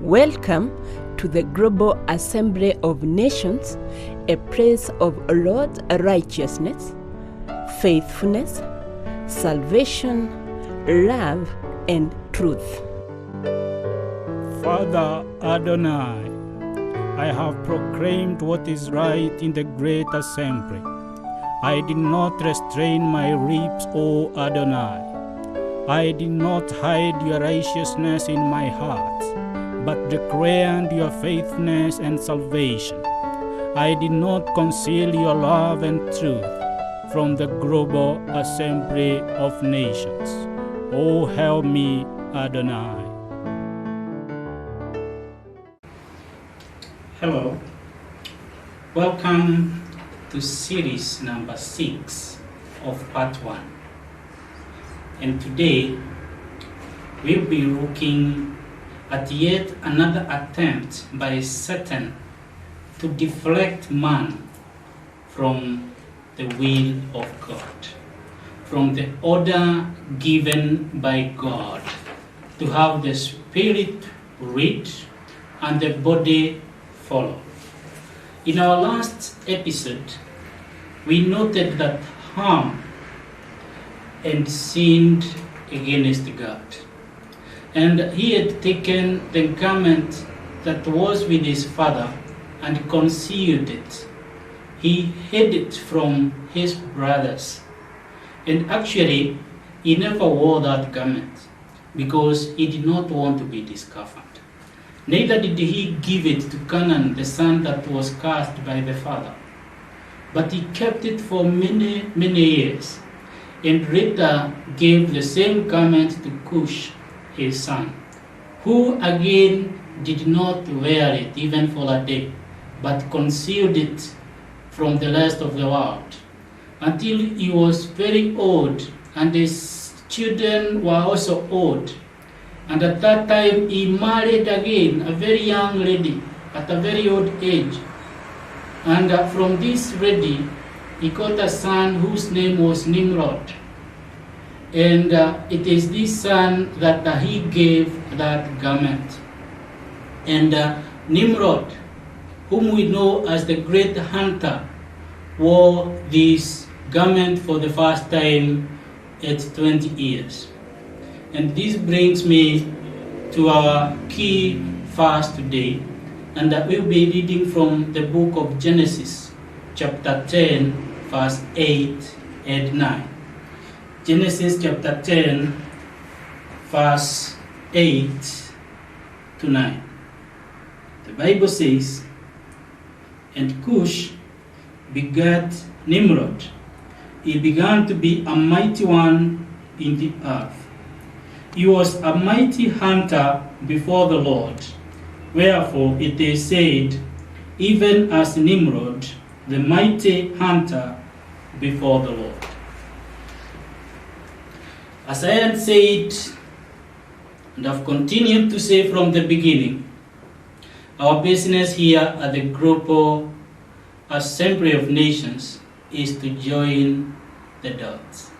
Welcome to the Global Assembly of Nations, a place of Lord's righteousness, faithfulness, salvation, love, and truth. Father Adonai, I have proclaimed what is right in the great assembly. I did not restrain my lips, O Adonai. I did not hide your righteousness in my heart, but declared your faithfulness and salvation. I did not conceal your love and truth from the global assembly of nations. Oh, help me, Adonai. Hello. Welcome to series number 6 of part 1. And today we'll be looking at yet another attempt by Satan to deflect man from the will of God, from the order given by God to have the spirit read and the body follow. In our last episode, we noted that Ham and sinned against God. And he had taken the garment that was with his father and concealed it. He hid it from his brothers. And actually, he never wore that garment because he did not want to be discovered. Neither did he give it to Canaan, the son that was cast by the father. But he kept it for many, many years. And later gave the same garment to Cush, his son, who again did not wear it even for a day, but concealed it from the rest of the world, until he was very old, and his children were also old. And at that time he married again a very young lady at a very old age. And from this lady he got a son whose name was Nimrod. And it is this son that he gave that garment. And Nimrod, whom we know as the great hunter, wore this garment for the first time at 20 years. And this brings me to our key verse today. And we'll be reading from the book of Genesis, chapter 10, verse 8 and 9. Genesis chapter 10, verse 8 to 9. The Bible says, "And Cush begat Nimrod. He began to be a mighty one in the earth. He was a mighty hunter before the Lord. Wherefore it is said, even as Nimrod, the mighty hunter before the Lord." As I had said, and I've continued to say from the beginning, our business here at the Global Assembly of Nations is to join the dots.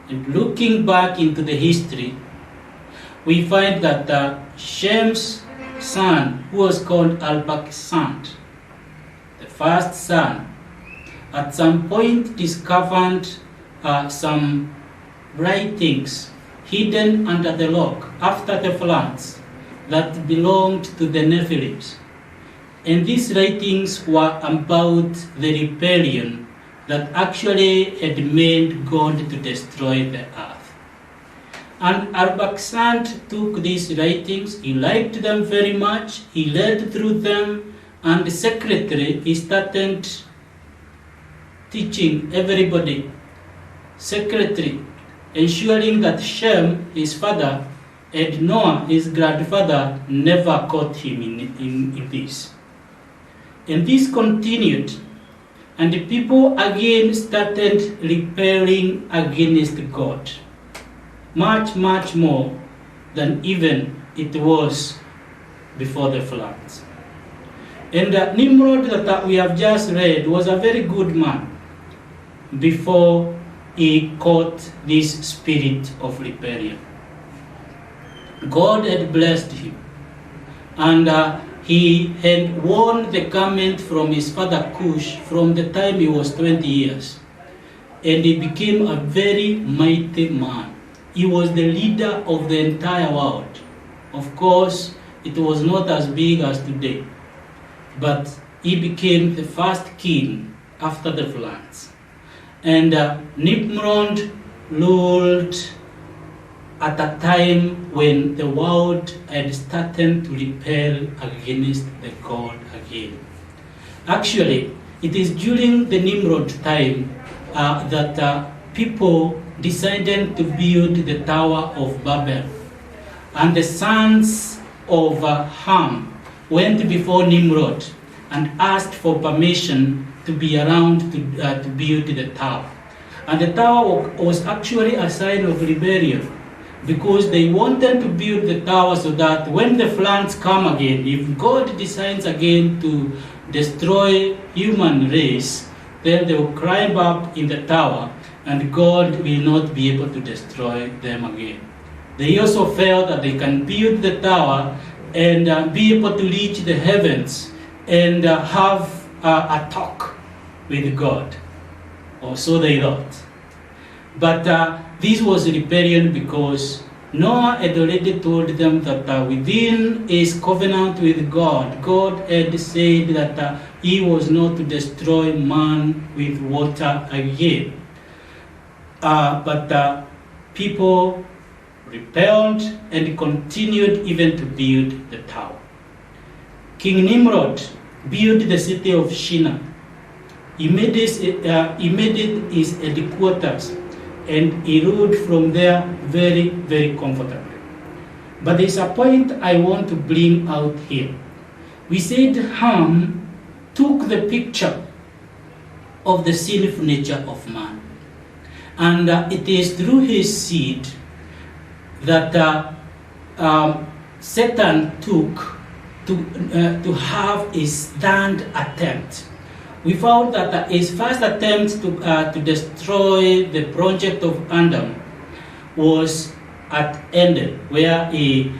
And looking back into the history, we find that Shem's son, who was called Arphaxad, the first son, at some point discovered some writings hidden under the rock after the floods that belonged to the Nephilims. And these writings were about the rebellion that actually had made God to destroy the earth. And Arphaxad took these writings, he liked them very much, he read through them, and secretly he started teaching everybody, secretly, ensuring that Shem, his father, and Noah, his grandfather, never caught him in this. And this continued, and the people again started rebelling against God, much, much more than even it was before the floods. And Nimrod that we have just read was a very good man before he caught this spirit of rebellion. God had blessed him. And he had worn the garment from his father Cush from the time he was 20 years. And he became a very mighty man. He was the leader of the entire world. Of course, it was not as big as today, but he became the first king after the floods. And Nimrod ruled at a time when the world had started to rebel against the God again. Actually, it is during the Nimrod time that people decided to build the Tower of Babel. And the sons of Ham went before Nimrod and asked for permission to be around to build the tower. And the tower was actually a sign of rebellion, because they wanted to build the tower so that when the floods come again, if God decides again to destroy human race, then they will climb up in the tower and God will not be able to destroy them again. They also felt that they can build the tower and be able to reach the heavens and have a talk with God, or so they thought. But this was rebellion, because Noah had already told them that within his covenant with God, God had said that he was not to destroy man with water again. But people rebelled and continued even to build the tower. King Nimrod built the city of Shinar. He made it his headquarters, and he ruled from there very, very comfortably. But there's a point I want to bring out here. We said Ham took the picture of the sinful nature of man. And it is through his seed that Satan took to have his third attempt. We found that his first attempt to destroy the project of Adam was at Eden, where he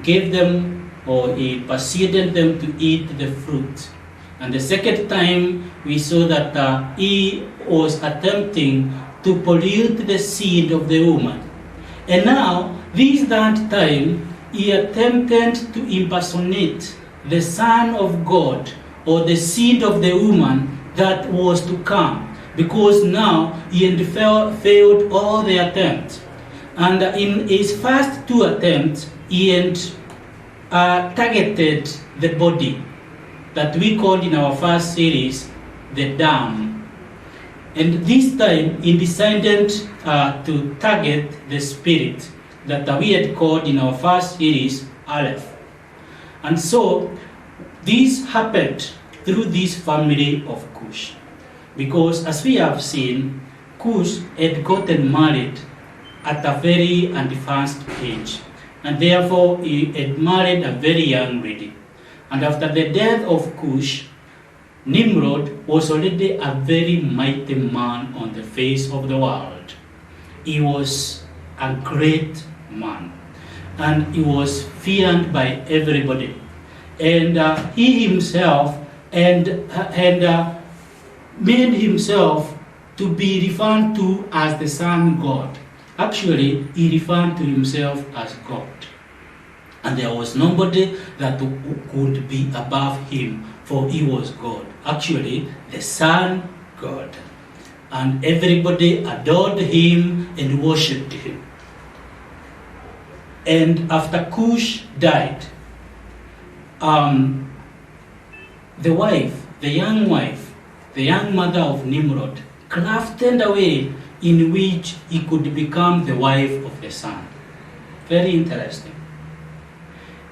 gave them, or he persuaded them to eat the fruit. And the second time, we saw that he was attempting to pollute the seed of the woman. And now, this third time, he attempted to impersonate the Son of God, or the seed of the woman that was to come, because now he had failed all the attempts. And in his first two attempts, he had targeted the body that we called in our first series the dam. And this time he decided to target the spirit that we had called in our first series Aleph. And so this happened through this family of Cush, because as we have seen, Cush had gotten married at a very advanced age, and therefore he had married a very young lady. And after the death of Cush, Nimrod was already a very mighty man on the face of the world. He was a great man, and he was feared by everybody. And he himself and made himself to be referred to as the Son God. Actually, he referred to himself as God. And there was nobody that could be above him, for he was God. Actually, the Son God. And everybody adored him and worshipped him. And after Cush died, the young mother of Nimrod, crafted a way in which he could become the wife of the son. Very interesting.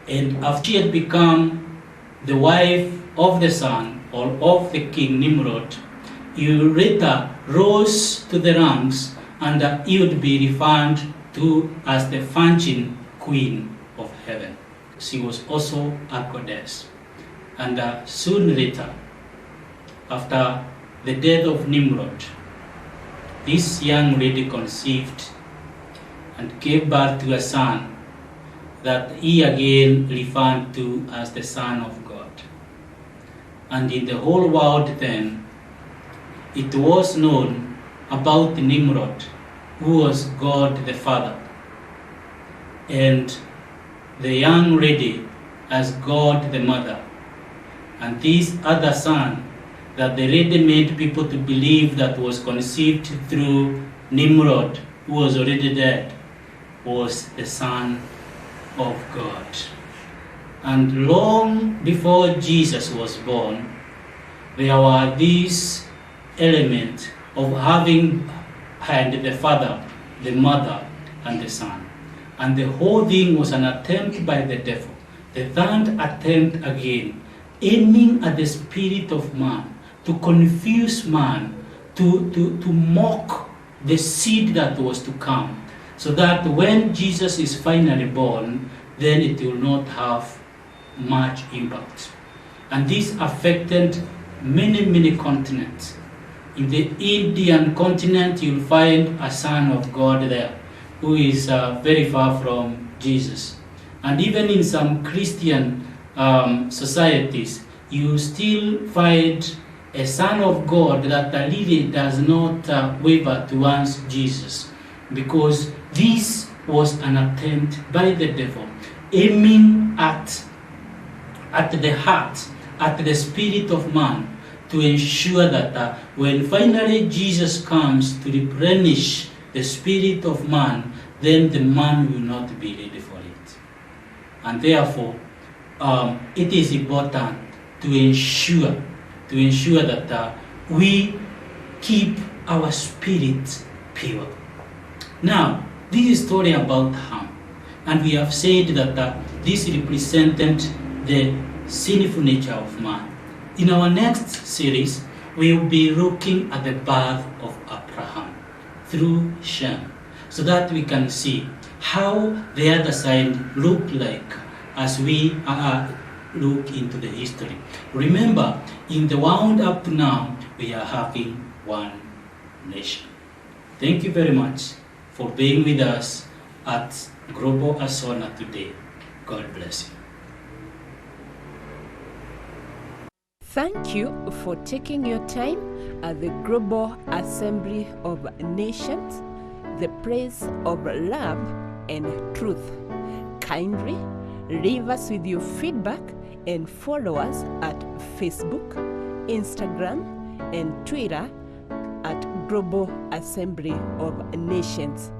And after she had become the wife of the son, or of the king Nimrod, he later rose to the ranks, and he would be referred to as the virgin queen of heaven. She was also a goddess. And soon later, after the death of Nimrod, this young lady conceived and gave birth to a son that he again referred to as the Son of God. And in the whole world then, it was known about Nimrod, who was God the Father, and the young lady as God the Mother, and this other son that the lady made people to believe that was conceived through Nimrod, who was already dead, was the Son of God. And long before Jesus was born, there were these elements of having had the Father, the Mother, and the Son. And the whole thing was an attempt by the devil, the third attempt again, aiming at the spirit of man, to confuse man, to mock the seed that was to come, so that when Jesus is finally born, then it will not have much impact. And this affected many continents. In the Indian continent, you'll find a son of God there, who is very far from Jesus. And even in some Christian societies, you still find a son of God that really does not waver towards Jesus, because this was an attempt by the devil, aiming at the heart, at the spirit of man, to ensure that when finally Jesus comes to replenish the spirit of man, then the man will not be ready for it. And therefore, it is important to ensure that we keep our spirit pure. Now, this is a story about Ham, and we have said that this represented the sinful nature of man. In our next series, we will be looking at the birth of Abraham through Shem, so that we can see how the other side looked like as we look into the history. Remember, in the world up to now, we are having one nation. Thank you very much for being with us at Global Asona today. God bless you. Thank you for taking your time at the Global Assembly of Nations, the place of love and truth. Kindly leave us with your feedback and follow us at Facebook, Instagram, and Twitter at Global Assembly of Nations.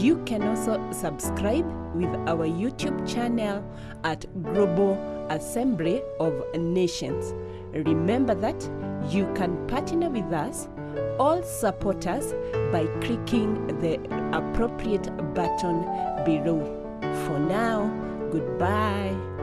You can also subscribe with our YouTube channel at Global Assembly of Nations. Remember that you can partner with us or support us by clicking the appropriate button below. For now, goodbye.